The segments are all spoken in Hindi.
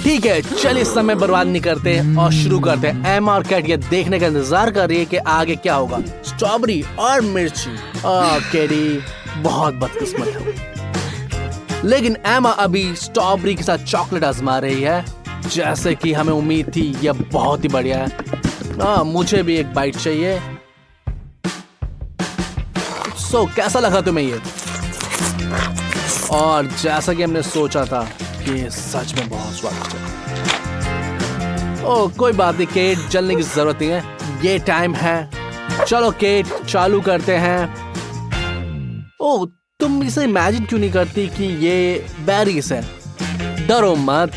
ठीक है, चलिए समय बर्बाद नहीं करते और शुरू करते हैं। एमा और कैट ये देखने का इंतजार कर रही है कि आगे क्या होगा। स्ट्रॉबेरी और मिर्ची। कैडी बहुत बदकिस्मत है। लेकिन एमा अभी स्ट्रॉबेरी के साथ चॉकलेट आजमा रही है। जैसे कि हमें उम्मीद थी, यह बहुत ही बढ़िया है। मुझे भी एक बाइट चाहिए। कैसा लगा तुम्हें ये? और जैसा कि हमने सोचा था कि ये सच में बहुत स्वादिष्ट है। कोई बात नहीं केट, जलने की जरूरत नहीं है, ये टाइम है। चलो केट, चालू करते हैं। तुम इसे इमेजिन क्यों नहीं करती कि ये बेरीज है? डरो मत।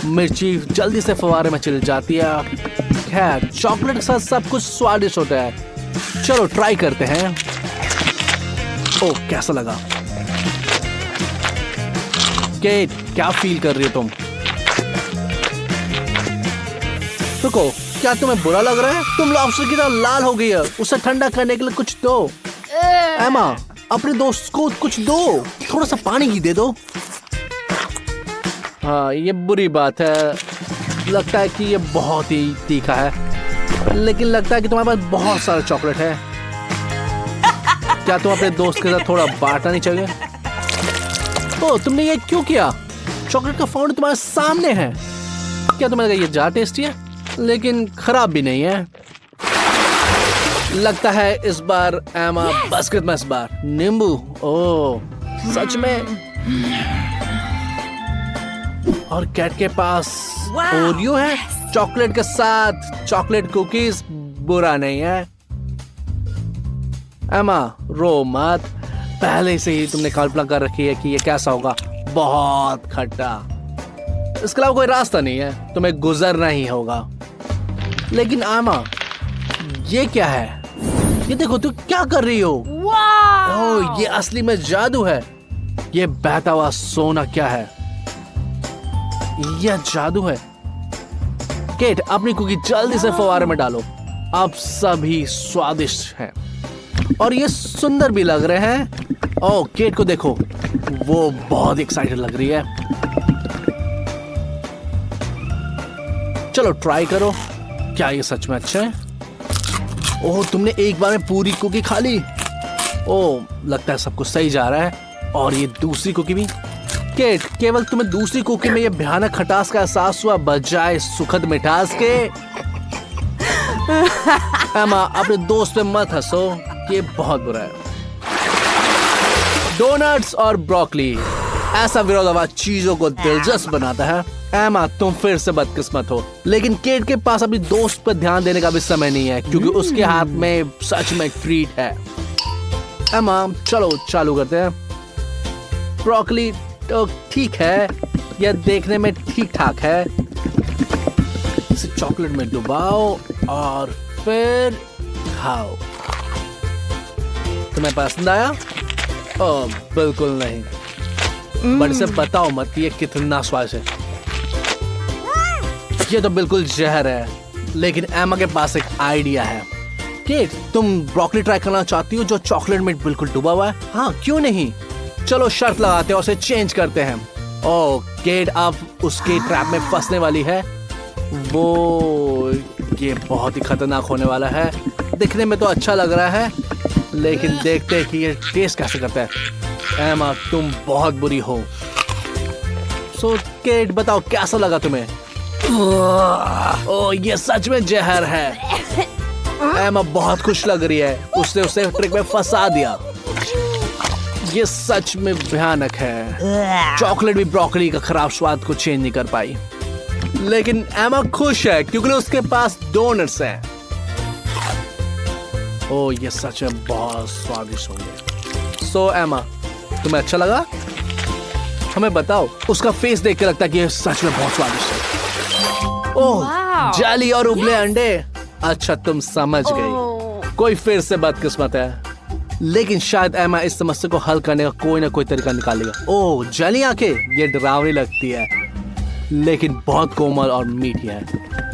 मिर्ची जल्दी से फवारे में चल जाती है। खैर, चॉकलेट के साथ सब कुछ स्वादिष्ट होता है। चलो ट्राई करते हैं। कैसा लगा? केट, क्या फील कर रही हो तुम? रुको, क्या तुम्हें बुरा लग रहा है? तुम लॉबस्टर की तरह लाल हो गई है। उसे ठंडा करने के लिए कुछ दो। एमा, अपने दोस्त को कुछ दो। थोड़ा सा पानी ही दे दो। हाँ, ये बुरी बात है। लगता है कि ये बहुत ही तीखा है, लेकिन लगता है कि तुम्हारे पास बहुत सारा चॉकलेट है। क्या तुम अपने दोस्त के साथ थोड़ा बांटना नहीं चाहिए? तुमने ये क्यों किया? चॉकलेट का फाउंड तुम्हारे सामने है। क्या तुम्हें लगा ये ज्यादा टेस्टी है? लेकिन खराब भी नहीं है। लगता है इस बार एमा बास्केट में, इस बार नींबू। सच में? और कैट के पास ओरियो है चॉकलेट के साथ। चॉकलेट कुकीज बुरा नहीं है। एमा, रो मत। पहले से ही तुमने कल्पना कर रखी है कि ये कैसा होगा। बहुत खट्टा। इसके अलावा कोई रास्ता नहीं है, तुम्हें गुजरना ही होगा। लेकिन एमा, ये क्या है? ये देखो, तू क्या कर रही हो? ये असली में जादू है। ये बहता हुआ सोना क्या है? यह जादू है। केट, अपनी कुकी जल्दी से फवारे में डालो। अब सभी स्वादिष्ट हैं और ये सुंदर भी लग रहे हैं। केट को देखो, वो बहुत एक्साइटेड लग रही है। चलो ट्राई करो। क्या ये सच में अच्छा है? तुमने एक बार में पूरी कुकी खा ली। लगता है सब कुछ सही जा रहा है। और ये दूसरी कुकी भी। केट, केवल तुम्हें दूसरी कुकी में ये भयानक खटास का एहसास हुआ बजाय सुखद मिठास के। एमा, अपने दोस्त पे मत हंसो, ये बहुत बुरा है। डोनट्स और ब्रोकली, ऐसा विरोधाभास चीजों को दिलचस्प बनाता है। एमा, तुम फिर से बदकिस्मत हो। लेकिन केट के पास अपनी दोस्त पर ध्यान देने का भी समय नहीं है, क्योंकि उसके हाथ में सच में ट्रीट है। एमा, चलो चालू करते हैं। ब्रोकली तो ठीक है, यह देखने में ठीक ठाक है। इसे चॉकलेट में डुबाओ और फिर खाओ। तुम्हें पसंद आया? बिल्कुल नहीं। बट इसे बताओ मत कि ये कितना स्वादिष्ट है। ये तो बिल्कुल जहर है। लेकिन एमा के पास एक आइडिया है। केट, तुम ब्रोकली ट्राई करना चाहती हो जो चॉकलेट में बिल्कुल डूबा हुआ है? हाँ, क्यों नहीं। चलो शर्त लगाते हैं और उसे चेंज करते हैं। केट अब उसके ट्रैप में फंसने वाली है। ये बहुत ही खतरनाक होने वाला है। दिखने में तो अच्छा लग रहा है, लेकिन देखते हैं कि ये टेस्ट कैसे करता है। एमा, तुम बहुत बुरी हो। केट, बताओ कैसा लगा तुम्हें? ये सच में जहर है। एमा बहुत खुश लग रही है। उसने उसे ट्रिक में फंसा दिया। ये सच में भयानक है। चॉकलेट भी ब्रोकली का खराब स्वाद को चेंज नहीं कर पाई। लेकिन एमा खुश है क्योंकि उसके पास डोनट्स हैं। ये सच में बहुत स्वादिष्ट होंगे। एमा, तुम्हें अच्छा लगा? हमें बताओ। उसका फेस देख के लगता है कि ये सच में बहुत स्वादिष्ट है। जाली और उबले अंडे। अच्छा, तुम समझ गई। कोई फिर से बदकिस्मत है। लेकिन शायद एमा इस समस्या को हल करने का कोई ना कोई तरीका निकालेगा। जली आंखें, ये डरावनी लगती है, लेकिन बहुत कोमल और मीठी है।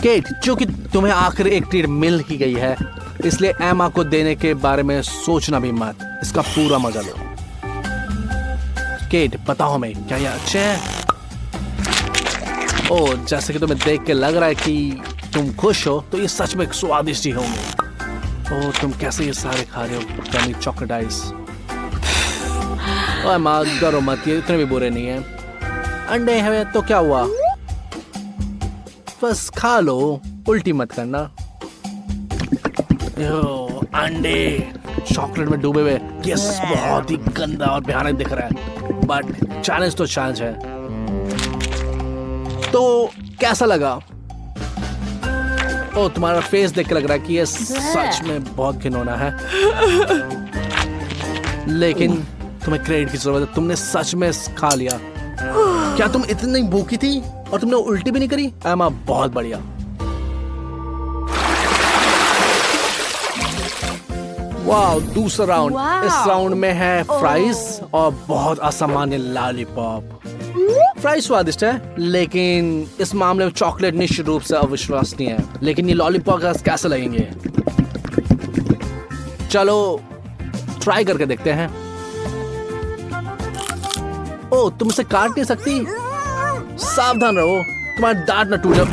केट, क्योंकि तुम्हें आखिर एक ट्रीट मिल ही गई है, इसलिए एमा को देने के बारे में सोचना भी मत। इसका पूरा मजा लो। केट, बताओ हमें, क्या ये अच्छे हैं? ओह, जैसे कि तुम्हें देख के लग रहा है कि तुम खुश हो, तो ये सच में स्वादिष्ट ही होंगे। ओह, तुम कैसे ये सारे खा रहे हो गमी चॉकलेट आइस? ओह माँ, डरो मत, ये इतने भी बुरे नहीं है। अंडे हैं तो क्या हुआ, बस खा लो, उल्टी मत करना। अंडे चॉकलेट में डूबे हुए, ये बहुत ही गंदा और भयानक दिख रहा है, बट चैलेंज तो चैलेंज है। तो कैसा लगा? ओ, तुम्हारा फेस देख के लग रहा है कि ये सच में बहुत घिनौना है, लेकिन तुम्हें क्रेडिट की जरूरत है, तुमने सच में खा लिया। क्या तुम इतनी भूखी थी और तुमने उल्टी भी नहीं करी? एमा, बहुत बढ़िया। वाह, दूसरा राउंड। इस राउंड में है फ्राइज और बहुत असामान्य लॉलीपॉप। फ्राइज स्वादिष्ट है, लेकिन इस मामले में चॉकलेट निश्चित रूप से अविश्वसनीय है। लेकिन ये लॉलीपॉप कैसे लगेंगे? चलो ट्राई करके देखते हैं। ओ, तुम इसे काट नहीं सकती, सावधान रहो, तुम्हारा दांत न टूटे।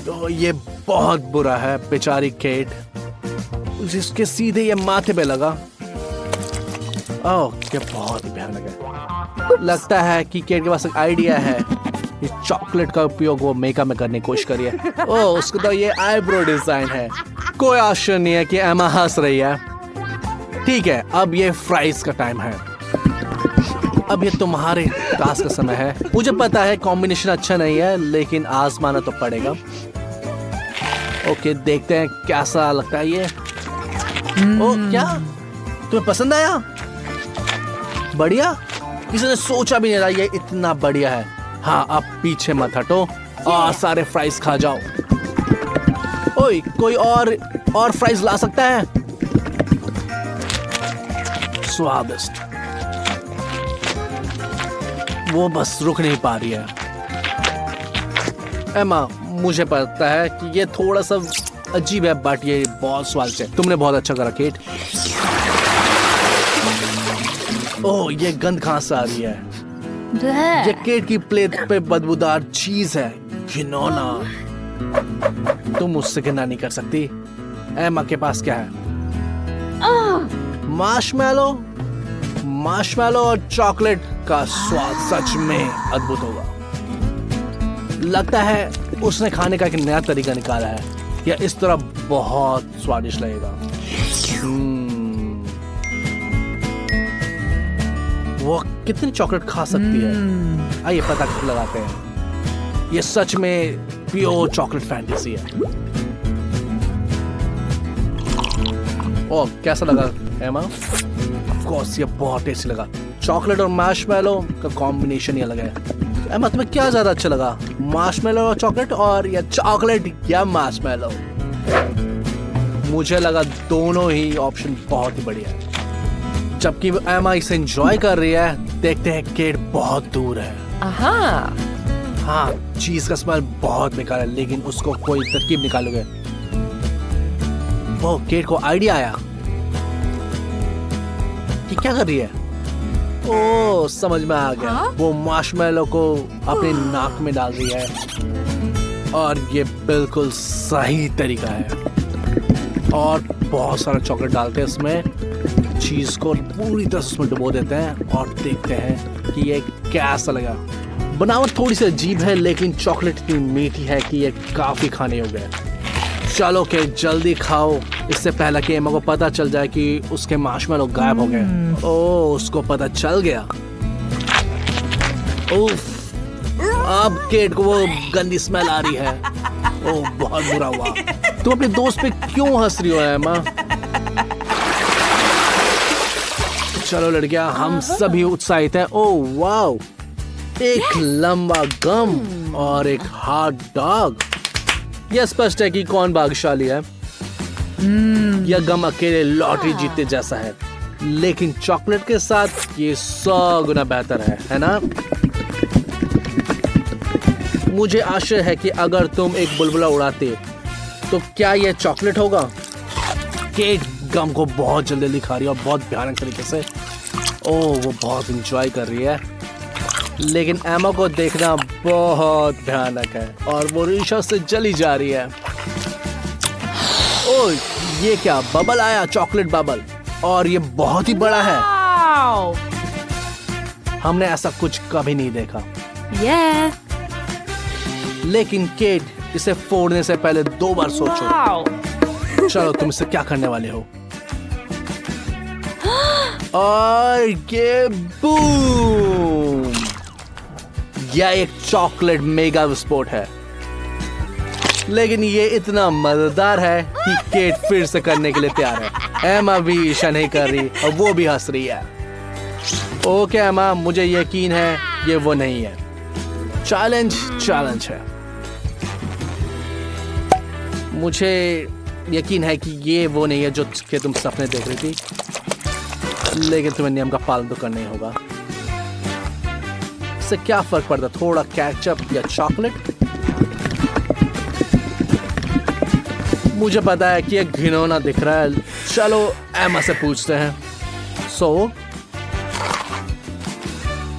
तो ये बहुत बुरा है, बेचारी केट, जिसके सीधे ये माथे पे लगा। ओह, ये बहुत ही भयानक है। लगता है कि केट के पास एक आइडिया है, ये चॉकलेट का उपयोग वो मेकअप में करने की कोशिश करी है। ओह, उसको तो ये आईब्रो डिजाइन है। कोई आश्चर्य नहीं है कि एमा हंस रही है। ठीक है, अब ये फ्राइज का टाइम है। अब ये तुम्हारे टास्क का समय है। मुझे पता है कॉम्बिनेशन अच्छा नहीं है, लेकिन आजमाना तो पड़ेगा। ओके, देखते हैं कैसा लगता है ये। ओ, क्या तुम्हें पसंद आया? बढ़िया, किसी ने सोचा भी नहीं था ये इतना बढ़िया है। हाँ, अब पीछे मत हटो और सारे फ्राइज खा जाओ। ओए, कोई और फ्राइज ला सकता है? स्वादिष्ट, वो बस रुक नहीं पा रही है। एमा, मुझे पता है कि ये थोड़ा सा अजीब है, बट ये बहुत स्वादिष्ट है। तुमने बहुत अच्छा करा केट। ओह, ये गंद कहाँ से आ रही है? ये केट की प्लेट पे बदबूदार चीज है, घिनौना। तुम मुझसे घिना नहीं कर सकती। एमा के पास क्या है? मार्शमैलो और चॉकलेट का स्वाद सच में अद्भुत होगा। लगता है उसने खाने का एक नया तरीका निकाला है, या इस तरह बहुत स्वादिष्ट लगेगा। वो कितनी चॉकलेट खा सकती है? आइए पता लगाते हैं। ये सच में प्योर चॉकलेट फैंटेसी है। ओह, कैसा लगा एमा? ऑफ कोर्स, ये बहुत टेस्टी लगा। चॉकलेट और मार्शमैलो का कॉम्बिनेशन ही अलग है। एमा, तुम्हें क्या ज्यादा अच्छा लगा, मार्शमैलो और चॉकलेट, और या चॉकलेट या मार्शमैलो? मुझे लगा दोनों ही ऑप्शन बहुत ही बढ़िया है। जबकि एमा इसे एंजॉय कर रही है, देखते हैं केट बहुत दूर है। हाँ, चीज का स्मेल बहुत बेकार है, लेकिन उसको कोई तरकीब निकालोगे। वो केट को आइडिया आया कि क्या कर रही है। ओह, समझ में आ गया। वो मार्शमैलो को अपने नाक में डाल रही है, और ये बिल्कुल सही तरीका है। और बहुत सारा चॉकलेट डालते हैं इसमें, चीज को पूरी तरह से उसमें डुबो देते हैं, और देखते हैं कि ये कैसा लगा। बनावट थोड़ी सी अजीब है, लेकिन चॉकलेट इतनी मीठी है कि ये काफी खाने योग्य है। चलो के जल्दी खाओ, इससे पहले कि एमा को पता चल जाए कि उसके मार्शमैलो गायब हो गए। ओह, उसको पता चल गया। उफ, अब केट को वो गंदी स्मेल आ रही है। ओह, बहुत बुरा हुआ। तुम अपने दोस्त पे क्यों हंस रही हो एमा? चलो लड़कियां, हम सभी उत्साहित हैं। ओह वाओ, एक लंबा गम और एक हॉट डॉग। यह स्पष्ट है कि कौन भाग्यशाली है। यह गम अकेले लॉटरी जीतने जैसा है, लेकिन चॉकलेट के साथ ये 100 गुना बेहतर है ना? मुझे आशा है कि अगर तुम एक बुलबुला उड़ाते तो क्या यह चॉकलेट होगा? केट गम को बहुत जल्दी खा रही है और बहुत भयानक तरीके से। ओह, वो बहुत एंजॉय कर रही है। लेकिन एमा को देखना बहुत भयानक है और वो रीशा से जली जा रही है। ओह, ये क्या बबल आया, चॉकलेट बबल, और ये बहुत ही बड़ा है। हमने ऐसा कुछ कभी नहीं देखा। लेकिन केट, इसे फोड़ने से पहले 2 बार सोचो। चलो, तुम इससे क्या करने वाले हो? और ये बूम! यह एक चॉकलेट मेगा विस्फोट है, लेकिन ये इतना मजेदार है कि केट फिर से करने के लिए तैयार है। एमा भी ईर्ष्या नहीं कर रही और वो भी हंस रही है। ओके एमा, मुझे यकीन है ये वो नहीं है। चैलेंज है। मुझे यकीन है कि ये वो नहीं है जो कि तुम सपने देख रही थी, लेकिन तुम्हें नियम का पालन तो करना ही होगा। इससे क्या फर्क पड़ता, थोड़ा केचप या चॉकलेट? मुझे पता है कि ये घिनौना दिख रहा है। चलो एमा से पूछते हैं।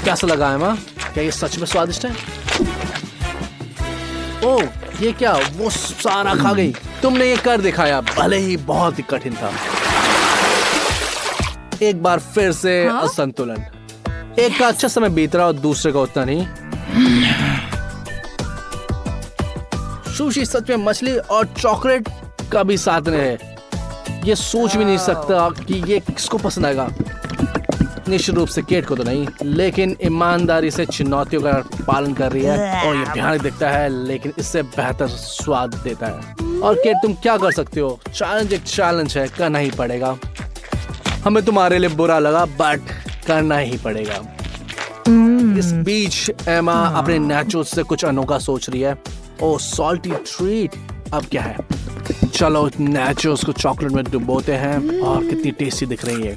कैसा लगा एमा? क्या ये सच में स्वादिष्ट है? ओह, ये क्या, वो सारा खा गई। तुमने ये कर दिखाया, भले ही बहुत ही कठिन था। एक बार फिर से असंतुलन। एक का अच्छा समय बीत रहा और दूसरे का उतना नहीं। सुशी सच में मछली और चॉकलेट का भी साथ में है। ये सोच भी नहीं सकता कि ये किसको पसंद आएगा। निश्चित रूप से केट को तो नहीं, लेकिन ईमानदारी से चुनौतियों का पालन कर रही है और ये भयानक दिखता है, लेकिन इससे बेहतर स्वाद देता है। और केट, तुम क्या कर सकते हो? चैलेंज एक चैलेंज है, करना ही पड़ेगा। हमें तुम्हारे लिए बुरा लगा, बट करना ही पड़ेगा। इस बीच एमा अपने नाचोस से कुछ अनोखा सोच रही है। ओह, सॉल्टी ट्रीट। अब क्या है? चलो नाचोस को चॉकलेट में डुबोते हैं। और कितनी टेस्टी दिख रही है।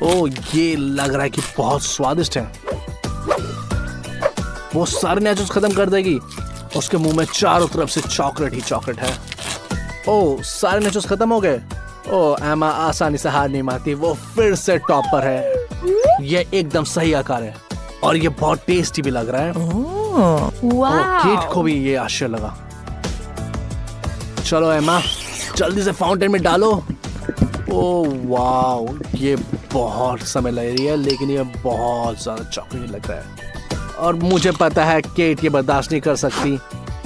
ओह, ये लग रहा है कि बहुत स्वादिष्ट है। वो सारे नाचोस खत्म कर देगी। उसके मुंह में चारों तरफ से चॉकलेट ही चॉकलेट है। ओह, सारे नाचोस खत्म हो गए। ओह, एमा आसानी से हार नहीं मानती। वो फिर से टॉप पर है। ये एकदम सही आकार है और ये बहुत टेस्टी भी लग रहा है। केट को भी ये आश्चर्य लगा। चलो एमा, जल्दी से फाउंटेन में डालो। ओह वाओ, ये बहुत समय लग रही है, लेकिन ये बहुत ज्यादा चॉकलेट लग रहा है और मुझे पता है केट ये बर्दाश्त नहीं कर सकती।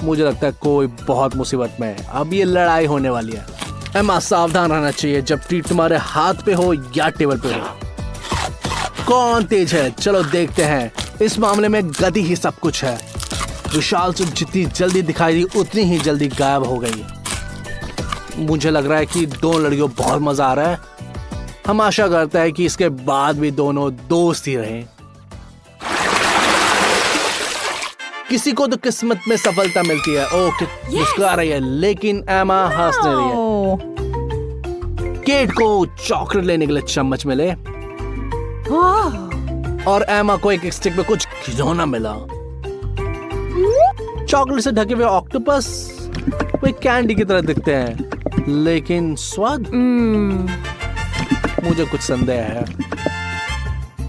मुझे लगता है कोई बहुत मुसीबत में है। अब ये लड़ाई होने वाली है। एमा, सावधान रहना चाहिए जब ट्रीट तुम्हारे हाथ पे हो या टेबल पे हो। कौन तेज है? चलो देखते हैं। इस मामले में गति ही सब कुछ है। विशाल से जितनी जल्दी दिखाई दी, उतनी ही जल्दी गायब हो गई। मुझे लग रहा है कि दोनों लड़कियों बहुत मजा आ रहा है। हम आशा करते हैं कि इसके बाद भी दोनों दोस्त ही रहें। किसी को तो किस्मत में सफलता मिलती है। ओह, मुस्कुरा रही है, लेकिन एमा हंस नहीं रही है। केट को चॉकलेट लेने के लिए चम्मच मिले और एमा को एक स्टिक में कुछ खिलौना मिला। चॉकलेट से ढके हुए ऑक्टोपस वे कैंडी की तरह दिखते हैं, लेकिन स्वाद मुझे कुछ संदेह है।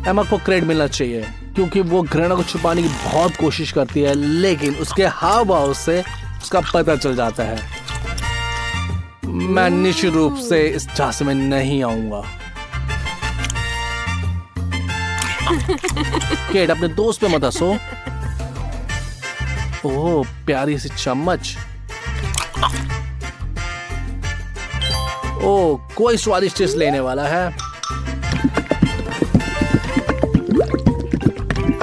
एमा को क्रेडिट मिलना चाहिए क्योंकि वो घृणा को छुपाने की बहुत कोशिश करती है, लेकिन उसके हाव भाव से उसका पता चल जाता है। मैं निश्चित रूप से इस झांसे में नहीं आऊंगा। केट, अपने दोस्त पे मत हंसो। ओह, प्यारी सी चम्मच। ओह, कोई स्वादिष्ट चीज लेने वाला है।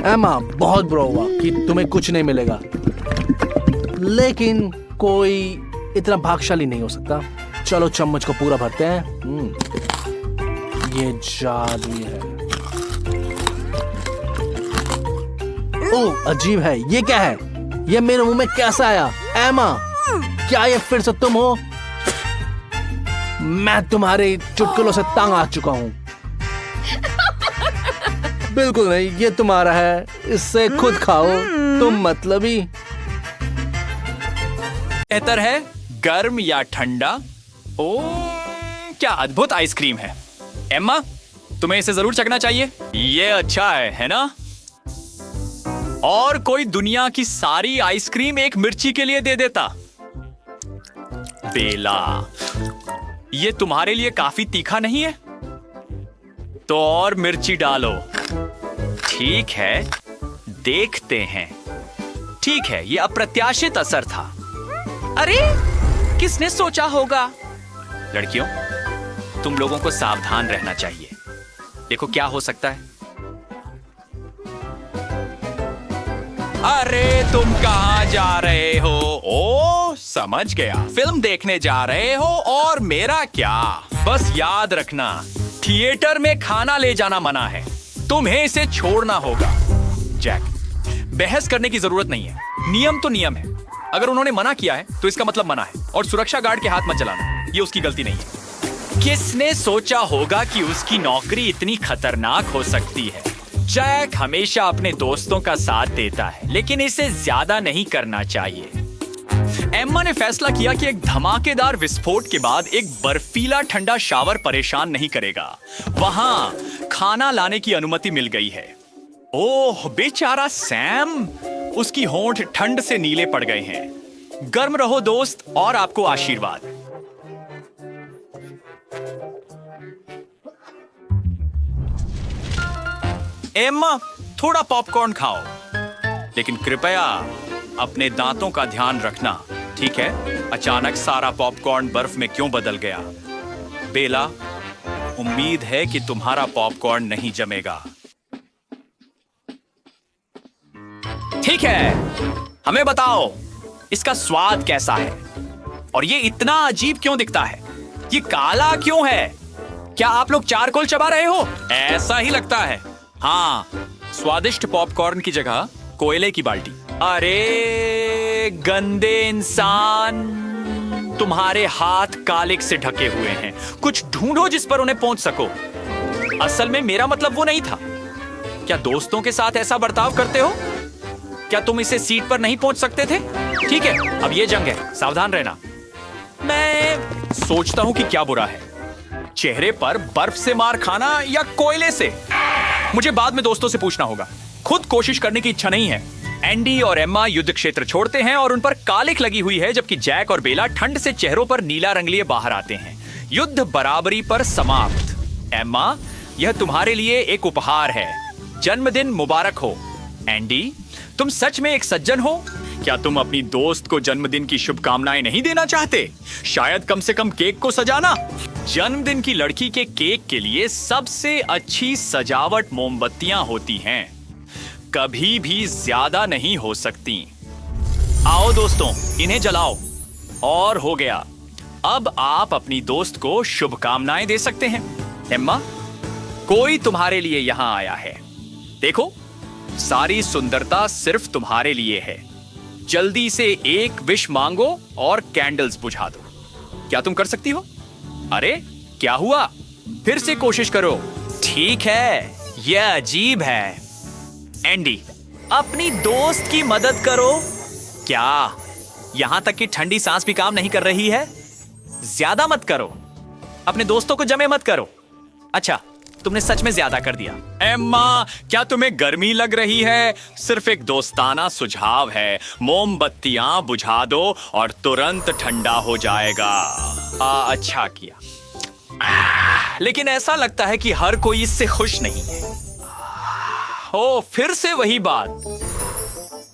एमा, बहुत बुरा हुआ कि तुम्हें कुछ नहीं मिलेगा, लेकिन कोई इतना भाग्यशाली नहीं हो सकता। चलो चम्मच को पूरा भरते हैं। ये जादू है। ओह, अजीब है। ये क्या है? ये मेरे मुंह में कैसा आया? एमा, क्या ये फिर से तुम हो? मैं तुम्हारे चुटकुलों से तंग आ चुका हूँ। बिल्कुल नहीं, ये तुम्हारा है, इससे खुद खाओ। तुम मतलबी। बेहतर है गर्म या ठंडा? ओह, क्या अद्भुत आइसक्रीम है। एम्मा, तुम्हें इसे जरूर चखना चाहिए। ये अच्छा है ना? और कोई दुनिया की सारी आइसक्रीम एक मिर्ची के लिए दे देता। बेला, ये तुम्हारे लिए काफी तीखा नहीं है? तो और मिर्ची डालो। ठीक है, देखते हैं। ठीक है, ये अप्रत्याशित असर था। अरे, किसने सोचा होगा? लड़कियों, तुम लोगों को सावधान रहना चाहिए। देखो क्या हो सकता है। अरे, तुम कहां जा रहे हो? ओ, समझ गया, फिल्म देखने जा रहे हो। और मेरा क्या? बस याद रखना, थिएटर में खाना ले जाना मना है। तुम्हें इसे छोड़ना होगा। जैक, बहस करने की जरूरत नहीं है। नियम तो नियम है। अगर उन्होंने मना किया है तो इसका मतलब मना है। और सुरक्षा गार्ड के हाथ मत जलाना, ये उसकी गलती नहीं है। किसने सोचा होगा कि उसकी नौकरी इतनी खतरनाक हो सकती है? जैक हमेशा अपने दोस्तों का साथ देता है, लेकिन इसे ज्यादा नहीं करना चाहिए। एम्मा ने फैसला किया कि एक धमाकेदार विस्फोट के बाद एक बर्फीला ठंडा शावर परेशान नहीं करेगा। वहां खाना लाने की अनुमति मिल गई है। ओह, बेचारा सैम, उसकी होंठ ठंड से नीले पड़ गए हैं। गर्म रहो दोस्त, और आपको आशीर्वाद। एम्मा, थोड़ा पॉपकॉर्न खाओ, लेकिन कृपया अपने दांतों का ध्यान रखना, ठीक है? अचानक सारा पॉपकॉर्न बर्फ में क्यों बदल गया? बेला, उम्मीद है कि तुम्हारा पॉपकॉर्न नहीं जमेगा। ठीक है, हमें बताओ इसका स्वाद कैसा है? और ये इतना अजीब क्यों दिखता है? ये काला क्यों है? क्या आप लोग चारकोल चबा रहे हो? ऐसा ही लगता है। हाँ, स्वादिष्ट पॉपकॉर्न की जगह कोयले की बाल्टी। अरे गंदे इंसान, तुम्हारे हाथ कालिक से ढके हुए हैं। कुछ ढूंढो जिस पर उन्हें पहुंच सको। असल में मेरा मतलब वो नहीं था। क्या दोस्तों के साथ ऐसा बर्ताव करते हो? क्या तुम इसे सीट पर नहीं पहुंच सकते थे? ठीक है, अब ये जंग है, सावधान रहना। मैं सोचता हूं कि क्या बुरा है, चेहरे पर बर्फ से मार खाना या कोयले से? मुझे बाद में दोस्तों से पूछना होगा। खुद कोशिश करने की इच्छा नहीं है। एंडी और एम्मा युद्ध क्षेत्र छोड़ते हैं और उन पर कालिक लगी हुई है, जबकि जैक और बेला ठंड से चेहरों पर नीला रंग लिए बाहर आते हैं। युद्ध बराबरी पर समाप्त। एम्मा, यह तुम्हारे लिए एक उपहार है। जन्मदिन मुबारक हो। एंडी, तुम सच में एक सज्जन हो। क्या तुम अपनी दोस्त को जन्मदिन की शुभकामनाएं नहीं देना चाहते? शायद कम से कम केक को सजाना। जन्मदिन की लड़की के केक के लिए सबसे अच्छी सजावट मोमबत्तियां होती हैं। कभी भी ज्यादा नहीं हो सकती। आओ दोस्तों, इन्हें जलाओ। और हो गया। अब आप अपनी दोस्त को शुभकामनाएं दे सकते हैं। एम्मा, कोई तुम्हारे लिए यहां आया है। देखो, सारी सुंदरता सिर्फ तुम्हारे लिए है। जल्दी से एक विश मांगो और कैंडल्स बुझा दो। क्या तुम कर सकती हो? अरे क्या हुआ? फिर से कोशिश करो। ठीक है, यह अजीब है। एंडी, अपनी दोस्त की मदद करो। क्या यहां तक कि ठंडी सांस भी काम नहीं कर रही है? ज्यादा मत करो, अपने दोस्तों को जमे मत करो। अच्छा, तुमने सच में ज्यादा कर दिया। एम्मा, क्या तुम्हें गर्मी लग रही है? सिर्फ एक दोस्ताना सुझाव है। मोमबत्तियां बुझा दो और तुरंत ठंडा हो जाएगा। अच्छा किया। लेकिन ऐसा लगता है कि हर कोई इससे खुश नहीं है। ओ, फिर से वही बात।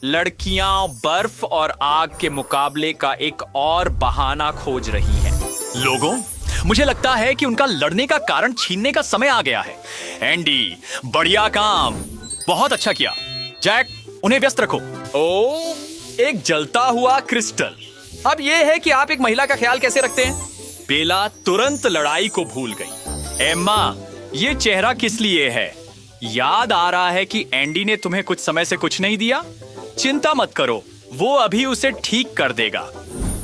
लड़कियां बर्फ और आग के मुकाबले का एक और बहाना खोज रही हैं। लोगों, मुझे लगता है कि उनका लड़ने का कारण छीनने का समय आ गया है। एंडी, बढ़िया काम, बहुत अच्छा किया। जैक, उन्हें व्यस्त रखो। ओ, एक जलता हुआ क्रिस्टल। अब यह है कि आप एक महिला का ख्याल कैसे रखते हैं। बेला तुरंत लड़ाई को भूल गई। एम्मा, ये चेहरा किस लिए है? याद आ रहा है कि एंडी ने तुम्हें कुछ समय से कुछ नहीं दिया। चिंता मत करो, वो अभी उसे ठीक कर देगा।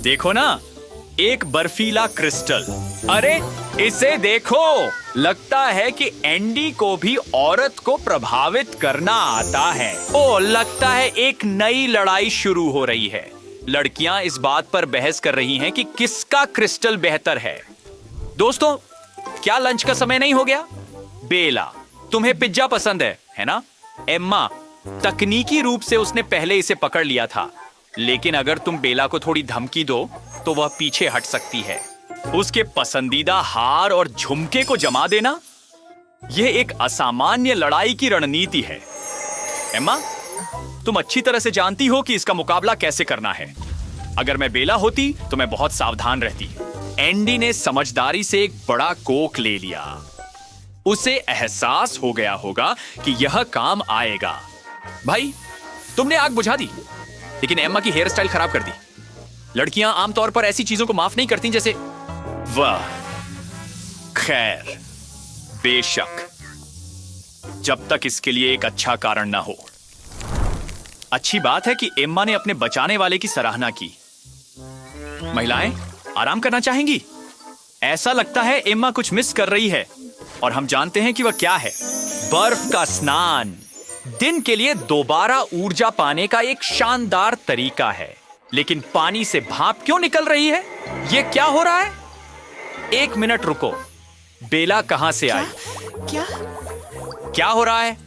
देखो ना, एक बर्फीला क्रिस्टल। अरे इसे देखो, लगता है कि एंडी को भी औरत को प्रभावित करना आता है। ओ, लगता है एक नई लड़ाई शुरू हो रही है। लड़कियां इस बात पर बहस कर रही हैं कि किसका क्रिस्टल बेहतर है। दोस्तों, क्या लंच का समय नहीं हो गया? बेला, तुम्हें पिज्जा पसंद है ना? एम्मा, तकनीकी रूप से उसने पहले इसे पकड़ लिया था, लेकिन अगर तुम बेला को थोड़ी धमकी दो तो वह पीछे हट सकती है। उसके पसंदीदा हार और झुमके को जमा देना, यह एक असामान्य लड़ाई की रणनीति है। एम्मा, तुम अच्छी तरह से जानती हो कि इसका मुकाबला कैसे करना है। अगर मैं बेला होती तो मैं बहुत सावधान रहती। एंडी ने समझदारी से एक बड़ा कोक ले लिया। उसे एहसास हो गया होगा कि यह काम आएगा। भाई, तुमने आग बुझा दी, लेकिन एम्मा की हेयर स्टाइल खराब कर दी। लड़कियां आमतौर पर ऐसी चीजों को माफ नहीं करती, जैसे वाह। खैर, बेशक, जब तक इसके लिए एक अच्छा कारण ना हो। अच्छी बात है कि एम्मा ने अपने बचाने वाले की सराहना की। महिलाएं आराम करना चाहेंगी। ऐसा लगता है एम्मा कुछ मिस कर रही है, और हम जानते हैं कि वह क्या है। बर्फ का स्नान दिन के लिए दोबारा ऊर्जा पाने का एक शानदार तरीका है। लेकिन पानी से भाप क्यों निकल रही है? यह क्या हो रहा है? एक मिनट रुको, बेला कहां से आई? क्या हो रहा है?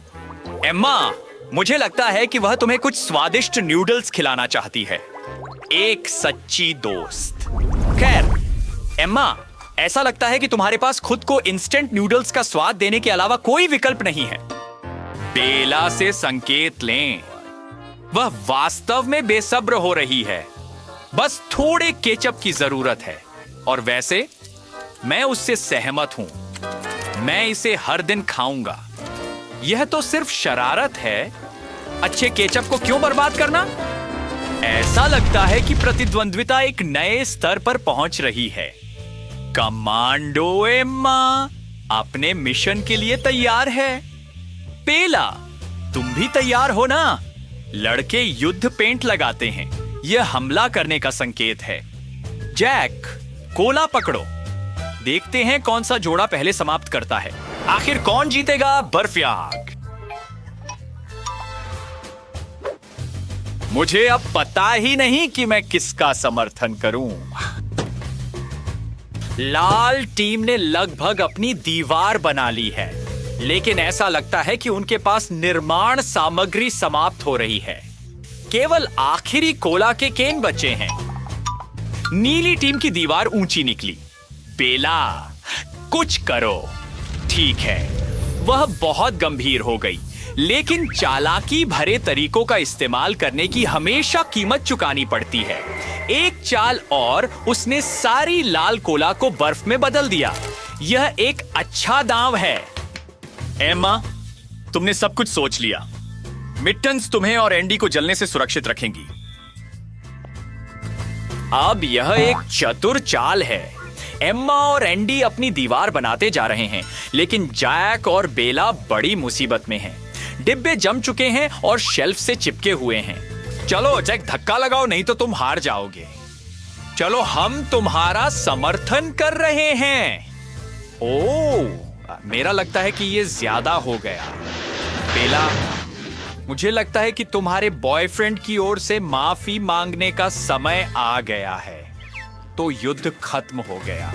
एम्मा, मुझे लगता है कि वह तुम्हें कुछ स्वादिष्ट नूडल्स खिलाना चाहती है। एक सच्ची दोस्त। खैर एम्मा, ऐसा लगता है कि तुम्हारे पास खुद को इंस्टेंट नूडल्स का स्वाद देने के अलावा कोई विकल्प नहीं है। बेला से संकेत लें, वह वास्तव में बेसब्र हो रही है। बस थोड़े केचप की जरूरत है। और वैसे मैं उससे सहमत हूं। मैं इसे हर दिन खाऊंगा। यह तो सिर्फ शरारत है। अच्छे केचप को क्यों बर्बाद करना? ऐसा लगता है कि प्रतिद्वंद्विता एक नए स्तर पर पहुंच रही है। कमांडो एम्मा अपने मिशन के लिए तैयार है। बेला, तुम भी तैयार हो ना? लड़के युद्ध पेंट लगाते हैं। यह हमला करने का संकेत है। जैक, कोला पकड़ो। देखते हैं कौन सा जोड़ा पहले समाप्त करता है। आखिर कौन जीतेगा? बर्फ या आग? मुझे अब पता ही नहीं कि मैं किसका समर्थन करूं। लाल टीम ने लगभग अपनी दीवार बना ली है, लेकिन ऐसा लगता है कि उनके पास निर्माण सामग्री समाप्त हो रही है। केवल आखिरी कोला के केन बचे हैं। नीली टीम की दीवार ऊंची निकली। बेला, कुछ करो। ठीक है, वह बहुत गंभीर हो गई, लेकिन चालाकी भरे तरीकों का इस्तेमाल करने की हमेशा कीमत चुकानी पड़ती है। एक चाल और उसने सारी लाल कोला को बर्फ में बदल दिया। यह एक अच्छा दांव है। एम्मा, तुमने सब कुछ सोच लिया। मिटन्स तुम्हें और एंडी को जलने से सुरक्षित रखेंगी। अब यह एक चतुर चाल है। एम्मा और एंडी अपनी दीवार बनाते जा रहे हैं, लेकिन जैक और बेला बड़ी मुसीबत में हैं। डिब्बे जम चुके हैं और शेल्फ से चिपके हुए हैं। चलो जैक, धक्का लगाओ, नहीं तो तुम हार जाओगे। चलो, हम तुम्हारा समर्थन कर रहे हैं। ओह, मेरा लगता है कि ये ज्यादा हो गया। बेला, मुझे लगता है कि तुम्हारे बॉयफ्रेंड की ओर से माफी मांगने का समय आ गया है। तो युद्ध खत्म हो गया।